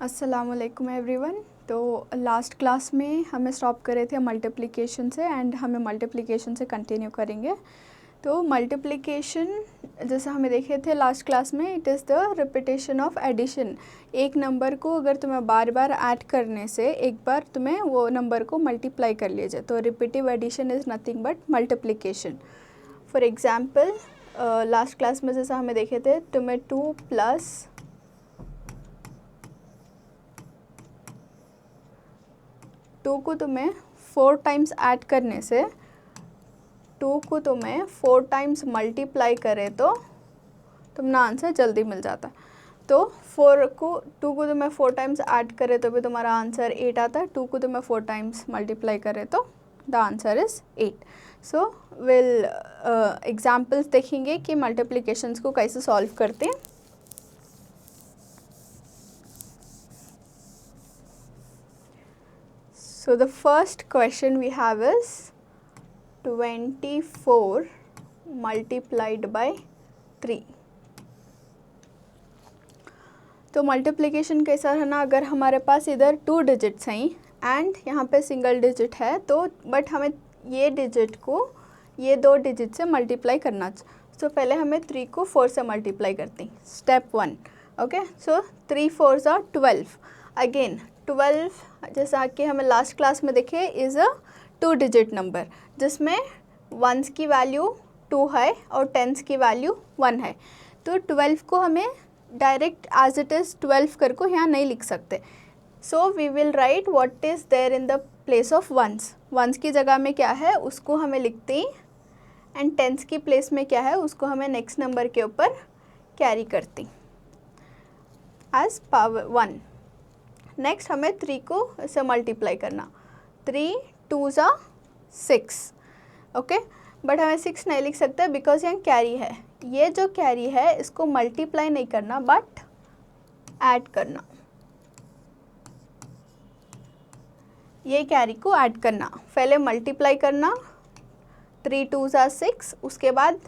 अस्सलामुअलैकुम एवरीवन। तो last class में हमें स्टॉप करे थे मल्टीप्लिकेशन से एंड हमें मल्टीप्लिकेशन से कंटिन्यू करेंगे। तो मल्टीप्लिकेशन जैसा हमें देखे थे लास्ट क्लास में, it is the repetition of addition. एक नंबर को अगर तुम्हें बार बार ऐड करने से एक बार तुम्हें वो नंबर को मल्टीप्लाई कर लीजिए, तो repetitive addition is nothing but multiplication. For example last class में जैसा हमें देखे थे, तुम्हें 2 प्लस 2 को तुम्हें 4 टाइम्स ऐड करने से 2 को तुम्हें 4 टाइम्स मल्टीप्लाई करे तो तुम्हारा आंसर जल्दी मिल जाता। तो 2 को तुम्हें 4 टाइम्स ऐड करे तो भी तुम्हारा आंसर 8 आता है। 2 को तुम्हें 4 टाइम्स मल्टीप्लाई करे तो the answer is 8। So will examples देखेंगे कि मल्टीप्लिकेशंस को कैसे सॉल्व करते हैं। So the first question we have is 24 multiplied by 3। तो मल्टीप्लिकेशन कैसा है ना, अगर हमारे पास इधर 2 डिजिट्स हैं एंड यहाँ पे सिंगल डिजिट है, तो बट हमें ये डिजिट को ये 2 डिजिट से मल्टीप्लाई करना। सो पहले हमें 3 को 4 से मल्टीप्लाई करते हैं, step 1। Okay, so 3 4 are 12। Again 12 जैसा कि हमें लास्ट क्लास में देखे इज़ अ 2 डिजिट नंबर, जिसमें वंस की वैल्यू 2 है और टेंस की वैल्यू 1 है। तो 12 को हमें डायरेक्ट एज इट इज़ 12 करके यहाँ नहीं लिख सकते। So we will write what is there in the place of ones. Ones की जगह में क्या है उसको हमें लिखते हैं, एंड टेंस की प्लेस में क्या है उसको हमें नेक्स्ट नंबर के ऊपर कैरी करते एज पावर 1। नेक्स्ट हमें 3 को इसे मल्टीप्लाई करना। 3 2s are 6। ओके, बट हमें 6 नहीं लिख सकते बिकॉज यहाँ कैरी है। ये जो कैरी है इसको मल्टीप्लाई नहीं करना बट ऐड करना, ये कैरी को ऐड करना। पहले मल्टीप्लाई करना, 3 2s are 6, उसके बाद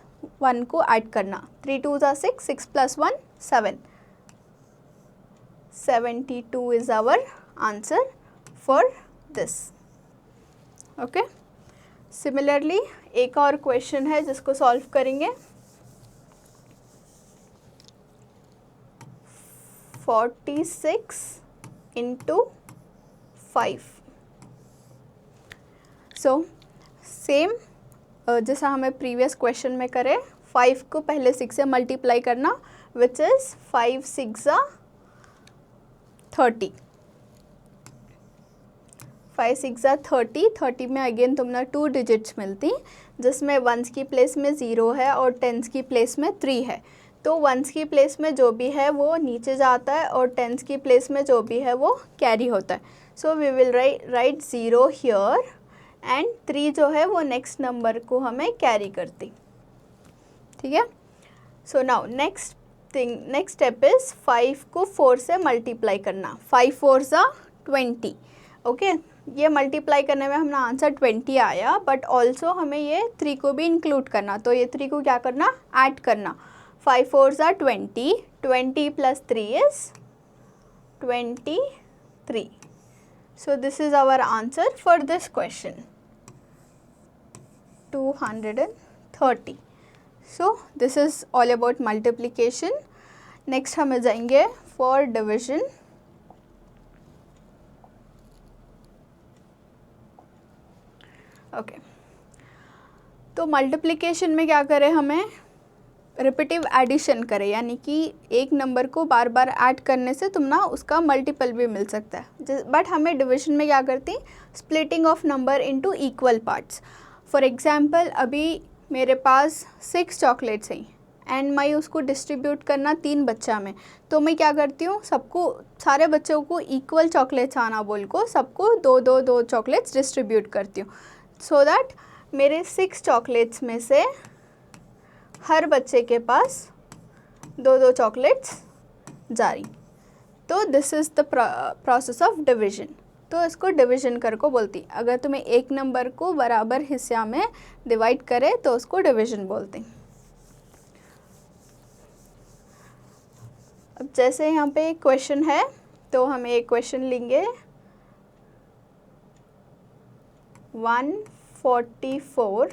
1 को ऐड करना। 3 2s are 6, 6 plus 1 7। 72 is our answer for this। Okay, similarly एक और क्वेश्चन है जिसको सॉल्व करेंगे। 46 into 5। सो सेम जैसा हमें प्रीवियस क्वेश्चन में करे, 5 को पहले 6 से मल्टीप्लाई करना, विच इज़ 5 6 are 30। 5 6 are 30। 30 में अगेन तुमने 2 डिजिट्स मिलती, जिसमें वंस की प्लेस में 0 है और टेंस की प्लेस में 3 है। तो वंस की प्लेस में जो भी है वो नीचे जाता है और टेंस की प्लेस में जो भी है वो कैरी होता है। So we will write 0 here and 3 जो है वो नेक्स्ट नंबर को हमें कैरी करती। ठीक है, so now next step is 5 को 4 से मल्टीप्लाई करना। 5 4s are 20। ओके, ये मल्टीप्लाई करने में हमारा आंसर 20 आया, बट ऑल्सो हमें ये 3 को भी इंक्लूड करना। तो ये 3 को क्या करना, ऐड करना। 5 4s are 20, 20 plus 3 is 23। So this is our answer for this question, 230। So this is all about multiplication. Next हमें जाएंगे फॉर डिविजन। ओके, तो मल्टीप्लिकेशन में क्या करें, हमें रिपीटिव एडिशन करें, यानी कि एक नंबर को बार बार ऐड करने से तुम ना उसका मल्टीपल भी मिल सकता है। बट हमें डिविजन में क्या करती, splitting of number into equal parts. For example अभी मेरे पास 6 चॉकलेट्स हैं एंड मैं उसको डिस्ट्रीब्यूट करना 3 बच्चा में, तो मैं क्या करती हूँ, सबको सारे बच्चों को इक्वल चॉकलेट्स आना बोल को सबको 2 चॉकलेट्स डिस्ट्रीब्यूट करती हूँ, सो दैट मेरे 6 चॉकलेट्स में से हर बच्चे के पास 2 चॉकलेट्स जारी। तो this is the process of division. तो इसको डिवीजन कर को बोलती। अगर तुम्हें एक नंबर को बराबर हिस्सा में डिवाइड करे तो उसको डिवीजन बोलते। अब जैसे यहाँ पे क्वेश्चन है तो हम एक क्वेश्चन लेंगे 144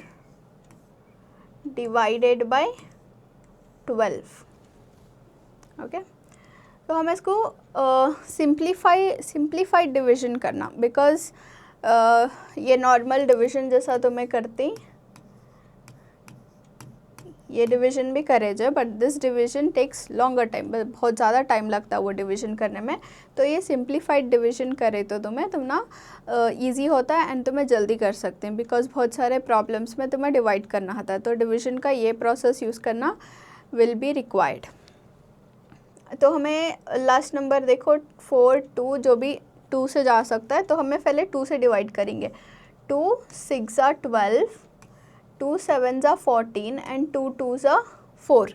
डिवाइडेड बाय 12। ओके, तो हमें इसको सिंप्लीफाइड डिवीजन करना, बिकॉज ये नॉर्मल डिवीजन जैसा तो मैं करती, ये डिवीजन भी करे जाए, but this division takes longer time, बहुत ज़्यादा टाइम लगता है वो डिवीजन करने में। तो ये सिंप्लीफाइड डिवीजन करे तो तुम ना ईजी होता है एंड तुम्हें जल्दी कर सकते हैं, बिकॉज बहुत सारे प्रॉब्लम्स में तुम्हें डिवाइड करना होता है। तो डिवीजन का ये प्रोसेस यूज़ करना विल बी रिक्वायर्ड। तो हमें लास्ट नंबर देखो 4, 2 जो भी 2 से जा सकता है, तो हमें पहले 2 से डिवाइड करेंगे। 2 6 ज़ा 12, 2 7 ज़ा 14 एंड 2 2 ज़ा 4।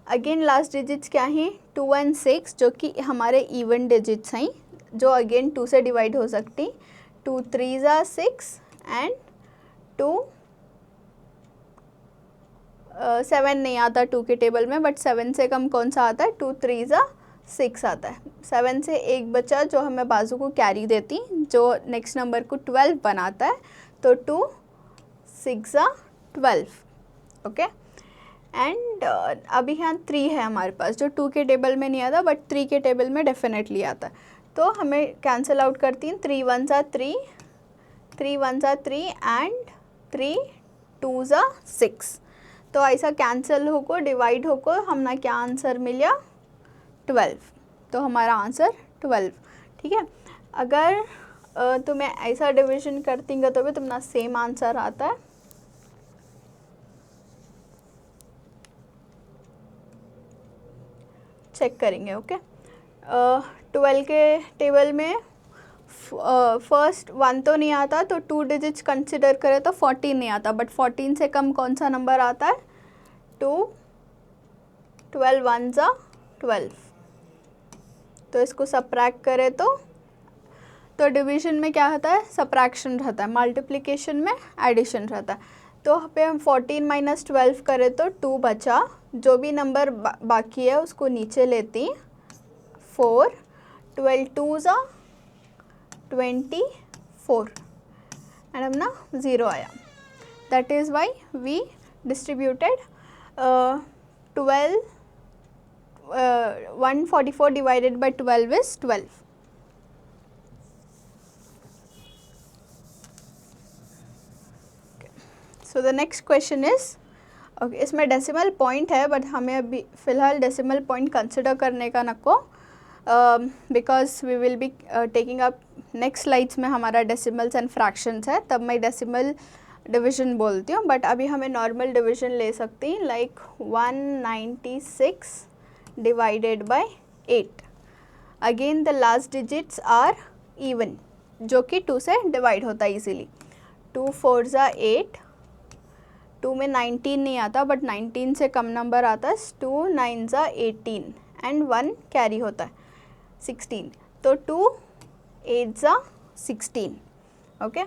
अगेन लास्ट डिजिट्स क्या हैं? 2 एंड 6 जो कि हमारे इवन डिजिट्स हैं, जो अगेन 2 से डिवाइड हो सकती। 2 3 ज़ा 6 एंड 2 7 नहीं आता 2 के टेबल में, बट 7 से कम कौन सा आता है? 2 3 ज़ा 6 आता है। 7 से एक बचा जो हमें बाजू को कैरी देती, जो नेक्स्ट नंबर को 12 बनाता है। तो 2 6 ज़ा 12। ओके, एंड अभी यहाँ 3 है हमारे पास, जो 2 के टेबल में नहीं आता, बट 3 के टेबल में डेफिनेटली आता है। तो हमें कैंसिल आउट करती हैं। 3 1 ज़ा 3, 3 1 ज़ा 3 एंड 3 2 ज़ा 6। तो ऐसा कैंसिल होकर डिवाइड होकर हमने क्या आंसर मिला? 12। तो हमारा आंसर 12। ठीक है, अगर तुम्हें ऐसा डिवीजन करती तो भी तुम्हारा सेम आंसर आता है। चेक करेंगे। ओके, 12 के टेबल में फर्स्ट 1 तो नहीं आता, तो 2 डिजिट्स कंसिडर करें तो 14 नहीं आता, बट 14 से कम कौन सा नंबर आता है? 2 12 1 ज़ा 12। तो इसको सब्ट्रैक्ट करें तो डिवीजन में क्या होता है? सब्ट्रैक्शन रहता है, मल्टीप्लिकेशन में एडिशन रहता है। तो पे हम 14 माइनस 12 करें तो 2 बचा, जो भी नंबर बाकी है उसको नीचे लेती। 4 12 2 ज़ा 24 एंड हम ना 0 आया। That is why we distributed 144 divided by 12 is 12। So the next question is, okay, इसमें डेसिमल पॉइंट है, बट हमें अभी फ़िलहाल डेसिमल पॉइंट कंसिडर करने का नको, because we will be taking up next slides में हमारा डेसिमल्स एंड फ्रैक्शंस है, तब मैं डेसिमल डिवीजन बोलती हूँ। बट अभी हमें नॉर्मल डिवीजन ले सकती हैं, like 196 divided by 8। Again the last digits are even, जो कि 2 से डिवाइड होता है इजीली। 2 4 ज़ा 8, 2 में 19 नहीं आता, बट 19 से कम नंबर आता है। 2 9 ज़ा 18 एंड 1 कैरी होता है 16। तो 2 8 ज़ा 16। Okay,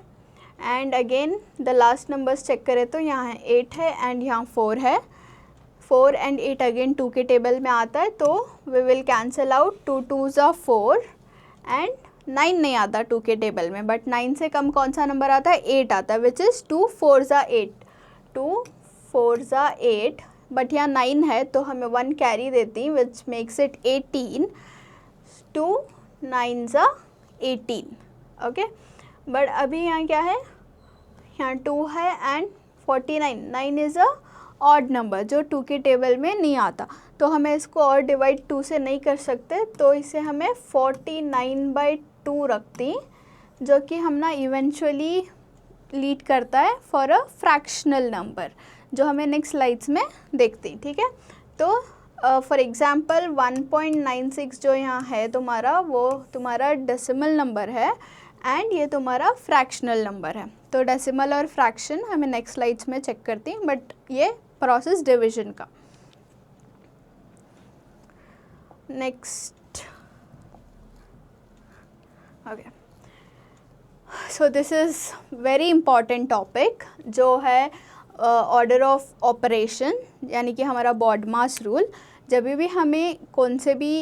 and again the last numbers check करें तो यहाँ 8 है एंड यहाँ 4 है। 4 एंड 8 अगेन 2 के टेबल में आता है, तो वी विल कैंसिल आउट। 2 2 ज़ा 4 एंड 9 नहीं आता 2 के टेबल में, बट 9 से कम कौन सा नंबर आता है? 8 आता है, विच इज़ 2 4 ज़ा 8। 2 4 ज़ा 8, बट यहाँ 9 है तो हमें 1 कैरी देती, विच मेक्स इट 18। 2 9 ज़ा 18। ओके, बट अभी यहाँ क्या है? यहाँ 2 है and 49। 9 is a odd number जो 2 के टेबल में नहीं आता, तो हमें इसको और डिवाइड 2 से नहीं कर सकते, तो इसे हमें 49/2 रखती, जो कि हम ना इवेंचुअली लीड करता है फॉर अ फ्रैक्शनल नंबर, जो हमें नेक्स्ट स्लाइड्स में देखते हैं। ठीक है, तो फॉर एग्जांपल 1.96 जो यहाँ है तुम्हारा, वो तुम्हारा डेसिमल नंबर है एंड ये तुम्हारा फ्रैक्शनल नंबर है। तो डेसिमल और फ्रैक्शन हमें नेक्स्ट स्लाइड्स में चेक करती हैं, बट ये प्रोसेस डिवीजन का। Next, okay, so this is very important topic, जो है ऑर्डर ऑफ ऑपरेशन, यानी कि हमारा बॉडमास रूल। जब भी हमें कौन से भी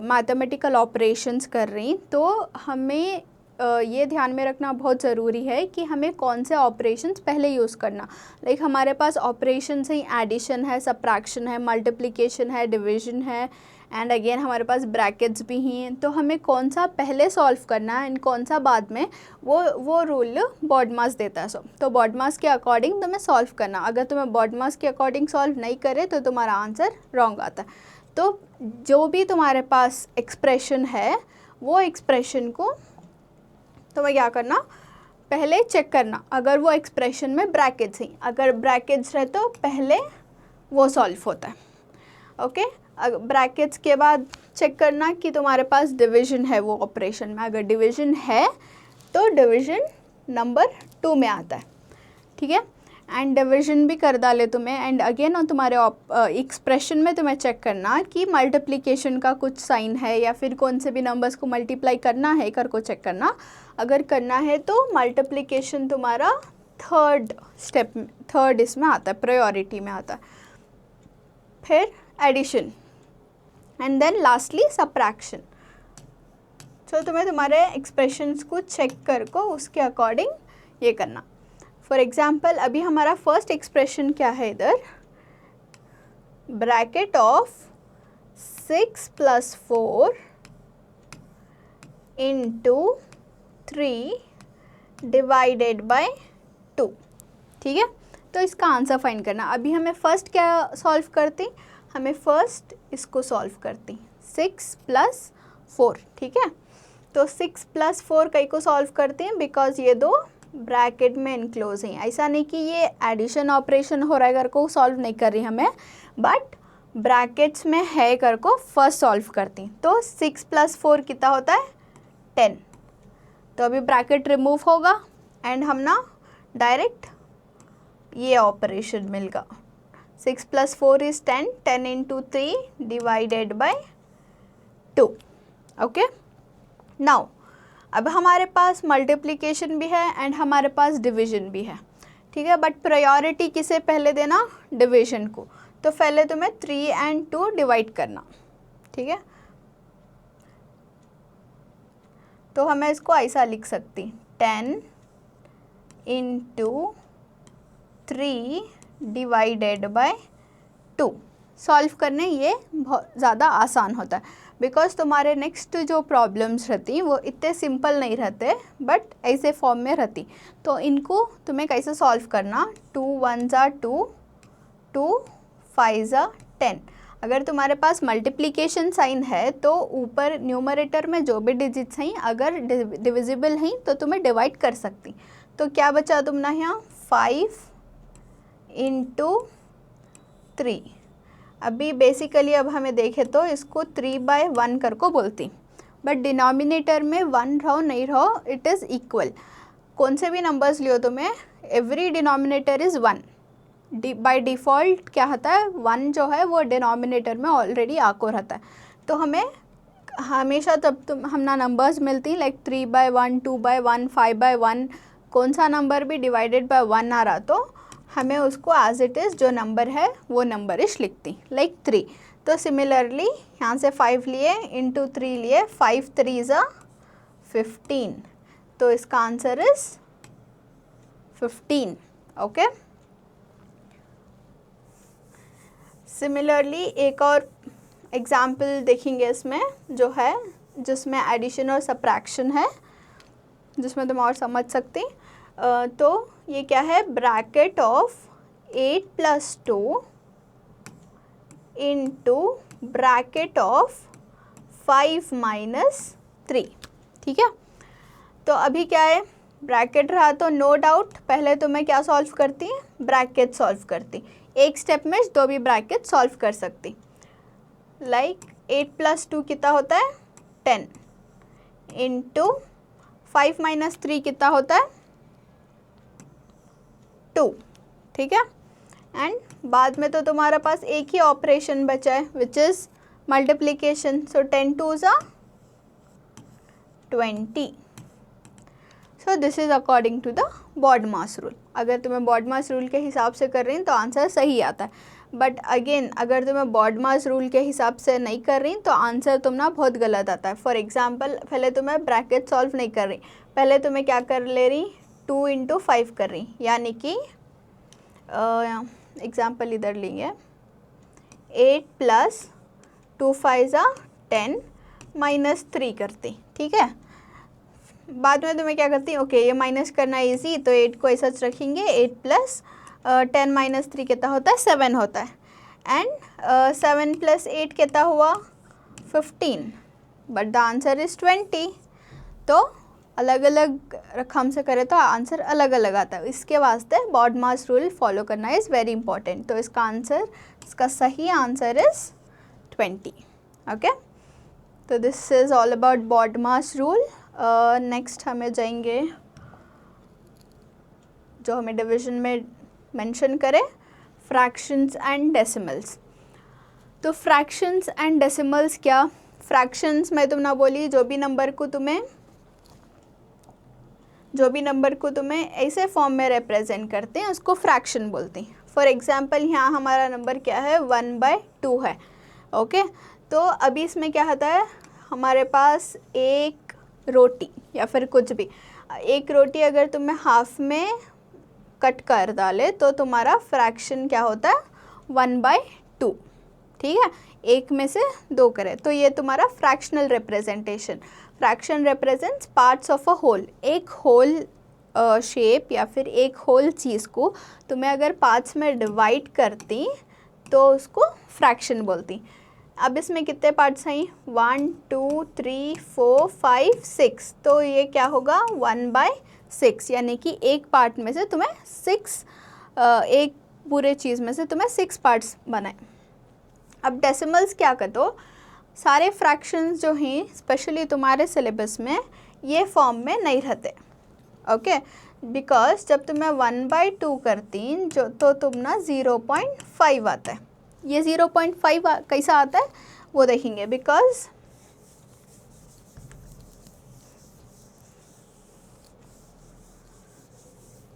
मैथमेटिकल ऑपरेशंस कर रही तो हमें ये ध्यान में रखना बहुत ज़रूरी है कि हमें कौन से ऑपरेशंस पहले यूज़ करना। लाइक हमारे पास ऑपरेशंस ही एडिशन है, सबट्रैक्शन है, मल्टीप्लिकेशन है, डिवीजन है एंड अगेन हमारे पास ब्रैकेट्स भी हैं। तो हमें कौन सा पहले सॉल्व करना है एंड कौन सा बाद में, वो रूल बॉडमास देता है। तो बॉडमास के अकॉर्डिंग तुम्हें सॉल्व करना। अगर तुम्हें बॉडमास के अकॉर्डिंग सॉल्व नहीं करे तो तुम्हारा आंसर रॉन्ग आता है। तो जो भी तुम्हारे पास एक्सप्रेशन है वो एक्सप्रेशन को तुम्हें क्या करना, पहले चेक करना अगर वो एक्सप्रेशन में ब्रैकेट्स हैं। अगर ब्रैकेट्स रहे तो पहले वो सॉल्व होता है। ओके, ब्रैकेट्स के बाद चेक करना कि तुम्हारे पास डिवीजन है वो ऑपरेशन में। अगर डिवीजन है तो डिवीजन नंबर 2 में आता है, ठीक है। एंड डिवीजन भी कर डाले तुम्हें एंड अगेन और तुम्हारे एक्सप्रेशन में तुम्हें चेक करना कि मल्टीप्लिकेशन का कुछ साइन है या फिर कौन से भी नंबर्स को मल्टीप्लाई करना है कर को चेक करना। अगर करना है तो मल्टीप्लिकेशन तुम्हारा थर्ड इसमें आता है, प्रायोरिटी में आता है। फिर addition and then lastly subtraction. तो तुम्हें तुम्हारे एक्सप्रेशंस को चेक कर को उसके अकॉर्डिंग ये करना। फॉर एग्जाम्पल अभी हमारा फर्स्ट एक्सप्रेशन क्या है इधर, ब्रैकेट ऑफ 6 + 4 × 3 डिवाइडेड बाय 2, ठीक है। तो इसका आंसर फाइंड करना। अभी हमें फर्स्ट क्या सॉल्व करती, हमें फर्स्ट इसको सॉल्व करती 6 + 4, ठीक है। तो 6 + 4 कई को सॉल्व करते हैं बिकॉज ये दो ब्रैकेट में इनक्लोज हैं। ऐसा नहीं कि ये एडिशन ऑपरेशन हो रहा है कर को सॉल्व नहीं कर रही हमें, बट ब्रैकेट्स में है कर को फर्स्ट सॉल्व करती। तो 6 + 4 कितना होता है 10। तो अभी ब्रैकेट रिमूव होगा एंड हम ना डायरेक्ट ये ऑपरेशन मिलेगा। 6 + 4 is 10, 10 × 3 divided by 2। Okay, now अब हमारे पास मल्टीप्लिकेशन भी है एंड हमारे पास डिवीजन भी है, ठीक है। बट प्रायोरिटी किसे पहले देना, डिवीजन को। तो पहले तुम्हें 3 और 2 डिवाइड करना, ठीक है। तो हमें इसको ऐसा लिख सकती 10 × 3 डिवाइडेड बाय 2। सॉल्व करने ये बहुत ज़्यादा आसान होता है बिकॉज तुम्हारे नेक्स्ट जो प्रॉब्लम्स रहती वो इतने सिंपल नहीं रहते बट ऐसे फॉर्म में रहती। तो इनको तुम्हें कैसे सॉल्व करना, 2 1 = 2, 2 5 = 10। अगर तुम्हारे पास मल्टीप्लिकेशन साइन है तो ऊपर न्यूमरेटर में जो भी डिजिट्स हैं अगर डिविजिबल हैं तो तुम्हें डिवाइड कर सकती। तो क्या बचा तुमने यहाँ 5 × 3। अभी बेसिकली अब हमें देखें तो इसको 3/1 कर को बोलती, बट डिनोमिनेटर में 1 रहो नहीं रहो इट इज़ इक्वल। कौन से भी नंबर्स लियो तुम्हें, every denominator is 1। By default क्या होता है 1 जो है वो डिनोमिनेटर में ऑलरेडी आको रहता है। तो हमें हमेशा तब हम ना नंबर्स मिलती लाइक 3/1, 2/1, 5/1, कौन सा नंबर भी डिवाइडेड बाय 1 आ रहा तो हमें उसको एज इट इज़ जो नंबर है वो नंबरिश लिखती लाइक 3। तो सिमिलरली यहाँ से 5 लिए इंटू 3 लिए, 5 3 = 15। तो इसका आंसर इज 15। ओके, सिमिलरली एक और एग्जाम्पल देखेंगे इसमें जो है जिसमें एडिशन और सबट्रैक्शन है, जिसमें तुम और समझ सकती। तो ये क्या है, ब्रैकेट ऑफ 8 + 2 × ब्रैकेट ऑफ 5 - 3, ठीक है। तो अभी क्या है, ब्रैकेट रहा तो नो डाउट पहले तो मैं क्या सॉल्व करती है, ब्रैकेट सॉल्व करती। एक स्टेप में 2 भी ब्रैकेट सॉल्व कर सकती। लाइक 8 + 2 कितना होता है 10 × 5 - 3 कितना होता है 2, ठीक है। एंड बाद में तो तुम्हारे पास एक ही ऑपरेशन बचा है which is multiplication. So 10 2 = 20। So this is according to the BODMAS rule. अगर तुम्हें बॉडमास रूल के हिसाब से कर रही हैं तो आंसर सही आता है। बट अगेन अगर तुम्हें बॉडमास रूल के हिसाब से नहीं कर रही तो आंसर तुम ना बहुत गलत आता है। फॉर एग्जांपल पहले तुम्हें ब्रैकेट सॉल्व नहीं कर रही, पहले तुम्हें क्या कर ले रही 2 × 5 कर रही, यानी कि एग्जांपल इधर लेंगे 8 + 2 × 5 = 10 -3 करती, ठीक है। बाद में तुम्हें क्या करती, ओके ये माइनस करना इजी, तो 8 को ऐसा रखेंगे, 8 + 10 - 3 कितना होता है 7 होता है, एंड 7 + 8 कितना हुआ 15, बट द आंसर इज़ 20। तो अलग अलग रकम से करें तो आंसर अलग अलग आता है, इसके वास्ते बॉडमास रूल फॉलो करना इज़ वेरी इंपॉर्टेंट। तो इसका सही आंसर इज़ 20। ओके, तो this is all about BODMAS rule. Next हमें जाएंगे जो हमें डिवीजन में मेंशन करे, फ्रैक्शंस एंड डेसिमल्स। तो फ्रैक्शंस एंड डेसिमल्स क्या, फ्रैक्शंस में तुम ना बोली जो भी नंबर को तुम्हें ऐसे फॉर्म में रिप्रेजेंट करते हैं उसको फ्रैक्शन बोलते हैं। फॉर एग्जांपल यहाँ हमारा नंबर क्या है 1/2 है। ओके, तो अभी इसमें क्या होता है, हमारे पास एक रोटी या फिर कुछ भी, एक रोटी अगर तुम्हें हाफ में कट कर डाले तो तुम्हारा फ्रैक्शन क्या होता है 1/2, ठीक है, एक में से 2 करे तो ये तुम्हारा fractional representation. Fraction represents parts of a whole, एक होल शेप या फिर एक होल चीज़ को तुम्हें अगर पार्ट्स में डिवाइड करती तो उसको फ्रैक्शन बोलती। अब इसमें कितने पार्ट्स हैं 1 2 3 4 5 6, तो ये क्या होगा 1/6, यानी कि एक पार्ट में से तुम्हें 6, एक पूरे चीज़ में से तुम्हें 6 पार्ट्स बनाए। अब डेसिमल्स क्या करते हो, सारे फ्रैक्शंस जो हैं स्पेशली तुम्हारे सिलेबस में ये फॉर्म में नहीं रहते। ओके, बिकॉज जब तुम्हें 1/2 करती जो तो तुम ना 0.5 आता है। ये 0.5 कैसा आता है वो देखेंगे, बिकॉज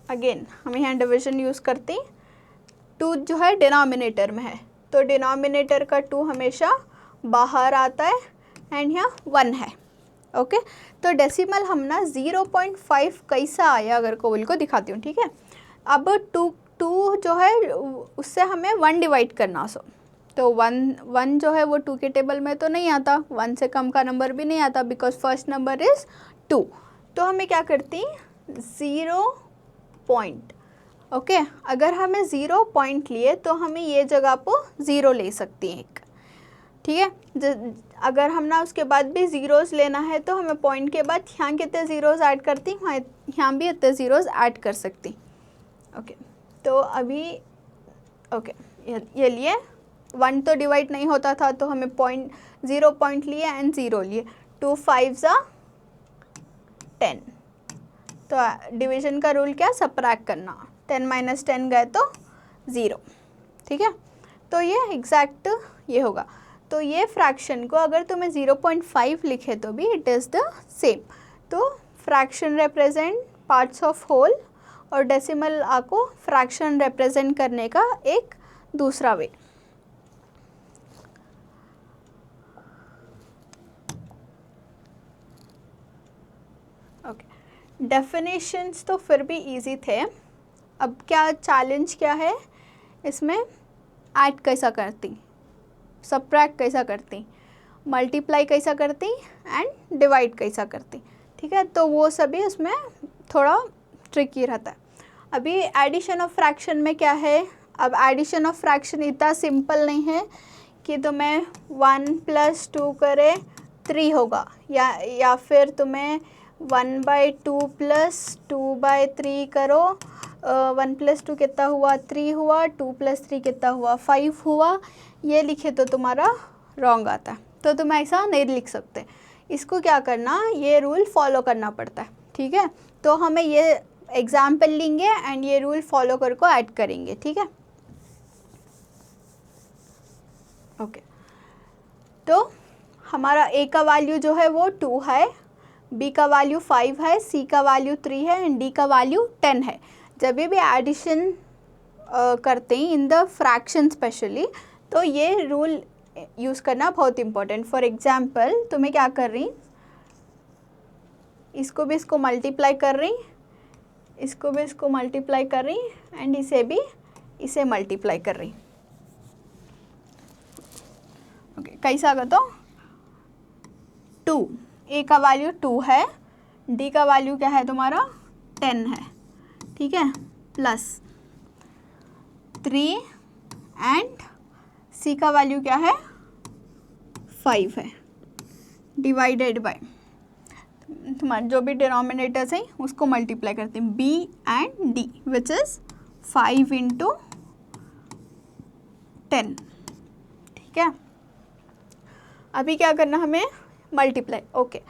अगेन हम यहाँ डिवीजन यूज़ करते हैं, 2 जो है डिनोमिनेटर में है तो डिनोमिनेटर का 2 हमेशा बाहर आता है एंड यहाँ 1 है। ओके, तो डेसिमल हम ना 0.5 कैसा आया अगर कोविल को दिखाती हूँ, ठीक है। अब 2 जो है उससे हमें 1 डिवाइड करना, तो 1 जो है वो 2 के टेबल में तो नहीं आता, 1 से कम का नंबर भी नहीं आता बिकॉज फर्स्ट नंबर इज़ 2। तो हमें क्या करती 0 पॉइंट। ओके, अगर हमें 0 पॉइंट लिए तो हमें ये जगह पर 0 ले सकती हैं एक, ठीक है। अगर हम ना उसके बाद भी ज़ीरोज़ लेना है तो हमें पॉइंट के बाद यहाँ कितने ज़ीरोज़ ऐड करती, यहाँ भी इतने ज़ीरोज़ ऐड कर सकती। ओके, तो अभी ओके ये लिए 1 तो डिवाइड नहीं होता था तो हमें 0 पॉइंट लिए एंड 0 लिए, 2 5 = 10। तो डिवीजन का रूल क्या, सब्ट्रैक्ट करना, 10 - 10 गए तो 0, ठीक है। तो ये एग्जैक्ट ये होगा। तो ये फ्रैक्शन को अगर तुम्हें 0.5 लिखे तो भी इट इज़ द सेम। तो fraction represent parts of whole और डेसिमल आपको फ्रैक्शन रिप्रेजेंट करने का एक दूसरा वे। ओके, डेफिनेशंस तो फिर भी इजी थे। अब क्या चैलेंज क्या है इसमें, ऐड कैसा करती, सब्ट्रैक्ट कैसा करती, मल्टीप्लाई कैसा करती एंड डिवाइड कैसा करती, ठीक है। तो वो सभी उसमें थोड़ा ट्रिकी रहता है। अभी एडिशन ऑफ फ्रैक्शन में क्या है, अब एडिशन ऑफ फ्रैक्शन इतना सिंपल नहीं है कि तुम्हें 1 + 2 करे 3 होगा, या फिर तुम्हें 1/2 + 2/3 करो, 1 + 2 कितना हुआ 3 हुआ, 2 + 3 कितना हुआ 5 हुआ, ये लिखे तो तुम्हारा रॉन्ग आता है। तो तुम ऐसा नहीं लिख सकते, इसको क्या करना, ये रूल फॉलो करना पड़ता है, ठीक है। तो हमें ये एग्जाम्पल लेंगे एंड ये रूल फॉलो कर को ऐड करेंगे, ठीक है। ओके, तो हमारा ए का वैल्यू जो है वो 2 है, बी का वैल्यू 5 है, सी का वैल्यू 3 है एंड डी का वैल्यू 10 है। जब भी एडिशन करते हैं इन द फ्रैक्शन स्पेशली, तो ये रूल यूज़ करना बहुत इम्पोर्टेंट। फॉर एग्जांपल तुम्हें क्या कर रही, इसको भी इसको मल्टीप्लाई कर रही, इसको भी इसको मल्टीप्लाई कर रही एंड इसे भी इसे मल्टीप्लाई कर रही। ओके, कैसा आगा तो 2, ए का वैल्यू 2 है, डी का वैल्यू क्या है तुम्हारा 10 है, ठीक है, प्लस 3 एंड सी का वैल्यू क्या है 5 है, डिवाइडेड बाय तुम्हारे जो भी डिनोमिनेटर्स हैं उसको मल्टीप्लाई करते हैं, B and D which is 5 into 10, ठीक है। अभी क्या करना हमें, मल्टीप्लाई। ओके,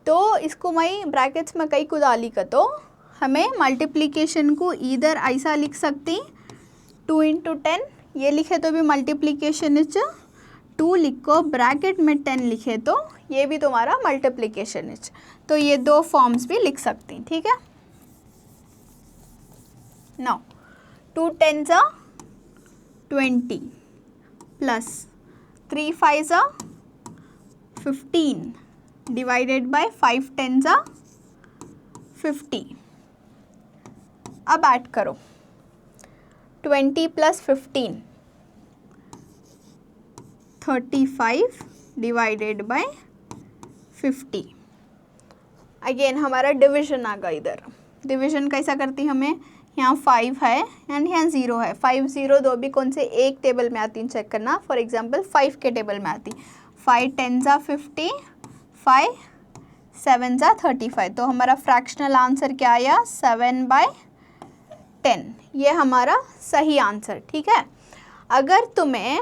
तो इसको मैं ब्रैकेट्स में कई को डाली का, तो हमें मल्टीप्लिकेशन को इधर ऐसा लिख सकती 2 इंटू 10, ये लिखे तो भी मल्टीप्लिकेशन इच 2 लिखो, ब्रैकेट में 10 लिखे तो ये भी तुम्हारा मल्टीप्लिकेशन इच, तो ये दो फॉर्म्स भी लिख सकती, ठीक है। Now 2 10s are 20 plus 3 5s are 15 divided by 5 10s are 50। अब ऐड करो 20 प्लस 15 35 डिवाइडेड बाय 50। अगेन हमारा डिवीजन आ गया इधर। डिवीजन कैसा करती हमें, यहाँ 5 है एंड यहाँ 0 है, 5 0 दो भी कौन से एक टेबल में आती हैं चेक करना। फॉर एग्जांपल 5 के टेबल में आती, 5 10s are 50, 5 7s are 35, तो हमारा फ्रैक्शनल आंसर क्या आया 7/10, ये हमारा सही आंसर, ठीक है। अगर तुम्हें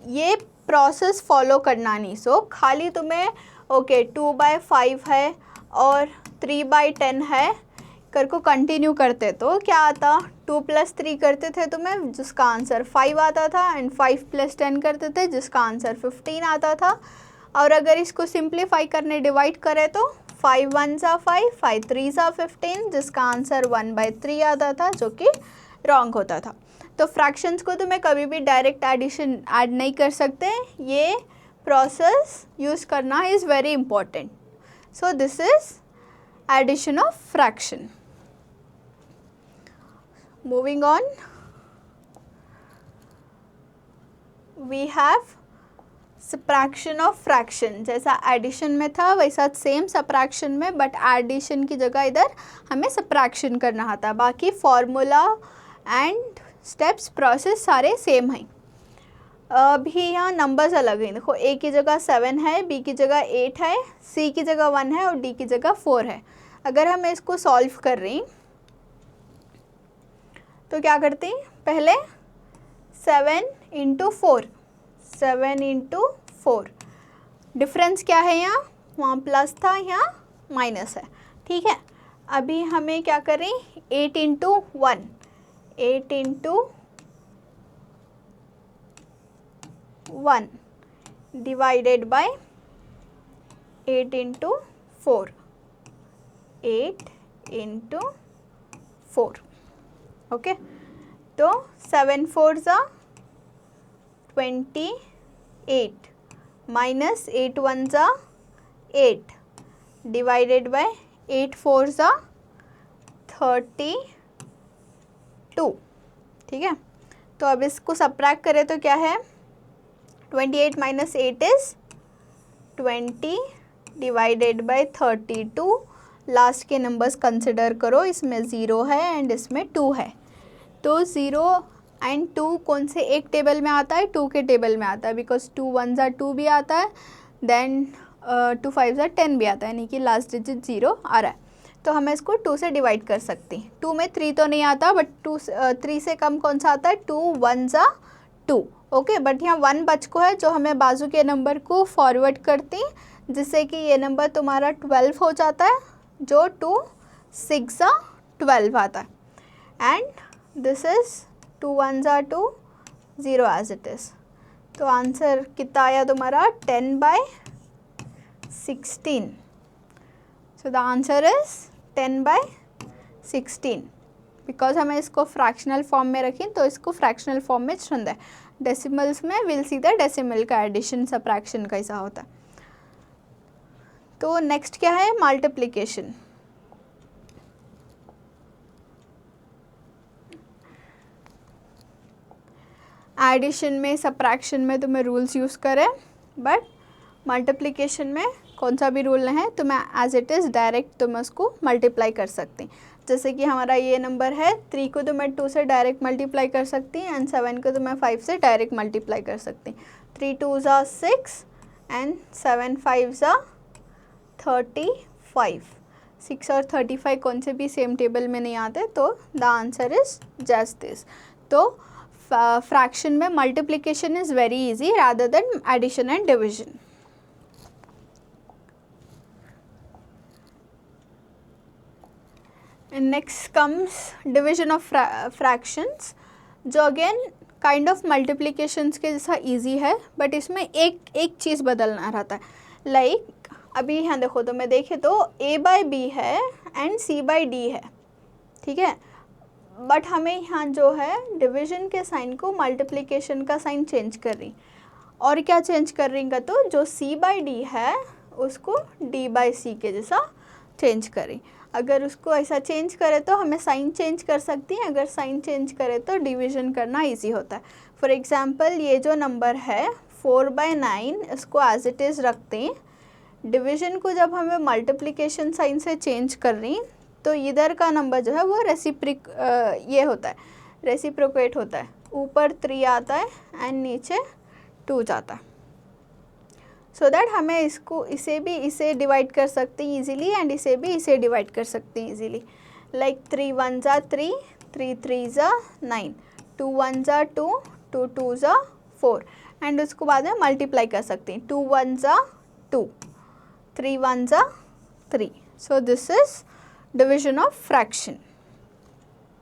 ये प्रोसेस फॉलो करना नहीं, सो खाली तुम्हें ओके 2/5 है और 3/10 है कर को कंटिन्यू करते तो क्या आता, 2 + 3 करते थे तुम्हें जिसका आंसर 5 आता था, एंड 5 + 10 करते थे जिसका आंसर 15 आता था। और अगर इसको सिंप्लीफाई करने डिवाइड करें तो 5 1s are 5, 5 3s are 15 जिसका आंसर 1/3 आता था, जो कि रॉन्ग होता था। तो फ्रैक्शंस को तुम्हें कभी भी डायरेक्ट एडिशन ऐड नहीं कर सकते, ये प्रोसेस यूज़ करना is very important. So this is addition of fraction. Moving on, we have subtraction of fraction। जैसा addition में था वैसा सेम subtraction में, बट addition की जगह इधर हमें subtraction करना था। बाकी फॉर्मूला एंड स्टेप्स प्रोसेस सारे सेम हैं। अभी यहाँ नंबर्स अलग हैं, देखो ए की जगह 7 है, बी की जगह 8 है, सी की जगह 1 है और डी की जगह 4 है। अगर हम इसको सॉल्व कर रही तो क्या करते हैं, पहले 7 × 4, 7 × 4, डिफरेंस क्या है यहाँ, वहाँ प्लस था यहाँ माइनस है, ठीक है। अभी हमें क्या करें, 8 × 1, 8 × 1 डिवाइडेड बाय 8 × 4, 8 × 4, ओके। तो 7 4s are 28 minus 8 1s are 8 divided by 8 4s are 32, ठीक है। तो अब इसको सब्ट्रैक्ट करें तो क्या है, 28 minus 8 is 20 divided by 32। Last के नंबर्स कंसिडर करो, इसमें 0 है एंड इसमें 2 है, तो 0 एंड 2 कौन से एक टेबल में आता है, 2 के टेबल में आता है, बिकॉज 2 1s are 2 भी आता है, देन 2 5s are 10 भी आता है, यानी कि लास्ट डिजिट 0 आ रहा है। तो हमें इसको 2 से डिवाइड कर सकते हैं। 2 में 3 तो नहीं आता, बट 3 से कम कौन सा आता है, 2 1s are 2, ओके। बट यहाँ 1 बच को है जो हमें बाजू के नंबर को फॉरवर्ड करती, जिससे कि ये नंबर तुम्हारा 12 हो जाता है, जो 2 6 are 12 आता है, and this is 2 1s are 2, 0 as it is. तो आंसर कितना आया तुम्हारा, 10/16। So the answer is 10/16, because हमें इसको फ्रैक्शनल फॉर्म में रखें तो इसको फ्रैक्शनल फॉर्म में चुनना है। डेसिमल्स में विल सी द डेसिमल का एडिशन सब्ट्रैक्शन कैसा होता है। तो नेक्स्ट क्या है, मल्टीप्लिकेशन। एडिशन में सब्ट्रैक्शन में तुम्हें रूल्स यूज़ करें, बट मल्टीप्लिकेशन में कौन सा भी रूल नहीं है, तुम्हें एज इट इज़ डायरेक्ट तुम उसको मल्टीप्लाई कर सकते हैं। जैसे कि हमारा ये नंबर है 3 को तो मैं 2 से डायरेक्ट मल्टीप्लाई कर सकती हूँ एंड 7 को तो मैं 5 से डायरेक्ट मल्टीप्लाई कर सकती हूँ। 3 2 ज़ा 6 एंड 7 5 ज़ा 35। 6 और 35 कौन से भी सेम टेबल में नहीं आते, तो the answer is just this. तो फ्रैक्शन में multiplication is very easy rather than addition and division. Next comes division of fractions, जो अगेन काइंड ऑफ मल्टीप्लिकेशंस के जैसा इजी है, बट इसमें एक चीज़ बदलना रहता है। लाइक अभी यहाँ देखो, तो मैं देखे तो a/b है एंड c/d है, ठीक है, बट हमें यहाँ जो है डिवीजन के साइन को मल्टीप्लिकेशन का साइन चेंज कर रही, और क्या चेंज कर रही का, तो जो c/d है उसको d/c के जैसा चेंज करें। अगर उसको ऐसा चेंज करे तो हमें साइन चेंज कर सकती हैं, अगर साइन चेंज करे तो डिवीजन करना इजी होता है। फॉर एग्जांपल ये जो नंबर है 4/9, इसको एज इट इज़ रखते हैं। डिवीजन को जब हमें मल्टीप्लिकेशन साइन से चेंज कर रही, तो इधर का नंबर जो है वो ये होता है, रेसिप्रोकेट होता है। ऊपर 3 आता है एंड नीचे 2 जाता है, सो दैट हमें इसे भी इसे डिवाइड कर सकते हैं ईजिली एंड इसे भी इसे डिवाइड कर सकते हैं ईजिली। लाइक 3 1 ज़ा 3, 3 3 ज़ा 9, 2 1 ज़ा 2, 2 2 ज़ा 4 एंड उसको बाद में मल्टीप्लाई कर सकते हैं। 2 1 ज़ा 2, 3 1 ज़ा 3। So this is division of fraction.